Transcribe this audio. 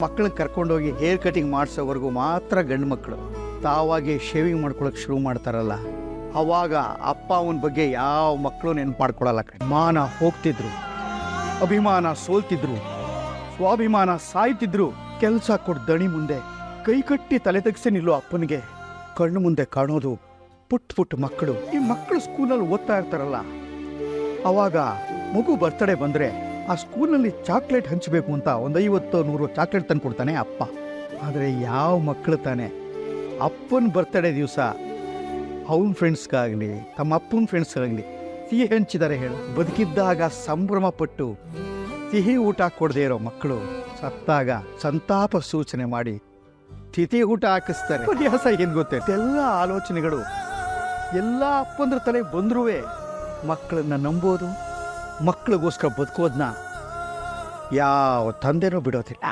ಮಕ್ಕಳನ್ನ ಕರ್ಕೊಂಡೋಗಿ hair cutting ಮಾಡಿಸೋವರೆಗೂ ಮಾತ್ರ ಗಂಡು ಮಕ್ಕಳು ತಾವಾಗೆ ಶೇವಿಂಗ್ ಮಾಡ್ಕೊಳಕ್ಕೆ ಶುರು ಮಾಡ್ತಾರಲ್ಲ, ಅವಾಗ ಅಪ್ಪ ಅವನ ಬಗ್ಗೆ ಯಾವ ಮಕ್ಕಳು ನೆನ್ಪು ಮಾಡ್ಕೊಳಲ್ಲ. ಮಾನ ಹೋಗ್ತಿದ್ರು, ಅಭಿಮಾನ ಸೋಲ್ತಿದ್ರು, ಸ್ವಾಭಿಮಾನ ಸಾಯ್ತಿದ್ರು. ಕೆಲಸ ಕೊಟ್ಟು ದಣಿ ಮುಂದೆ ಕೈ ಕಟ್ಟಿ ತಲೆ ತೆಗ್ಸಿ ನಿಲ್ಲೋ ಅಪ್ಪನಿಗೆ ಕಣ್ಣು ಮುಂದೆ ಕಾಣೋದು ಪುಟ್ಟ ಪುಟ್ಟ ಮಕ್ಕಳು. ಈ ಮಕ್ಕಳು ಸ್ಕೂಲಲ್ಲಿ ಓದ್ತಾ ಇರ್ತಾರಲ್ಲ, ಅವಾಗ ಮಗು ಬರ್ತಡೇ ಬಂದರೆ ಆ ಸ್ಕೂಲ್ನಲ್ಲಿ ಚಾಕ್ಲೇಟ್ ಹಂಚಬೇಕು ಅಂತ 50-100 ಚಾಕ್ಲೇಟ್ ತಂದು ಕೊಡ್ತಾನೆ ಅಪ್ಪ. ಆದರೆ ಯಾವ ಮಕ್ಕಳು ತಾನೆ ಅಪ್ಪನ ಬರ್ತಡೇ ದಿವಸ ಅವನ ಫ್ರೆಂಡ್ಸ್ಗಾಗಲಿ ತಮ್ಮ ಅಪ್ಪನ ಫ್ರೆಂಡ್ಸ್ಗಾಗಲಿ ಸಿಹಿ ಹಂಚಿದ್ದಾರೆ ಹೇಳು. ಬದುಕಿದ್ದಾಗ ಸಂಭ್ರಮ ಪಟ್ಟು ಸಿಹಿ ಊಟ ಕೊಡದೇ ಇರೋ ಮಕ್ಕಳು ಸತ್ತಾಗ ಸಂತಾಪ ಸೂಚನೆ ಮಾಡಿ ತಿಥಿ ಊಟ ಹಾಕಿಸ್ತಾರೆ. ಅಭ್ಯಾಸ ಏನು ಗೊತ್ತೇ, ಎಲ್ಲ ಆಲೋಚನೆಗಳು ಎಲ್ಲ ಅಪ್ಪಂದ್ರ ತಲೆ ಬಂದ್ರೂ ಮಕ್ಕಳನ್ನ ನಂಬೋದು, ಮಕ್ಕಳಿಗೋಸ್ಕರ ಬದುಕೋದನ್ನ ಯಾವ ತಂದೆನೂ ಬಿಡೋದಿಲ್ಲ.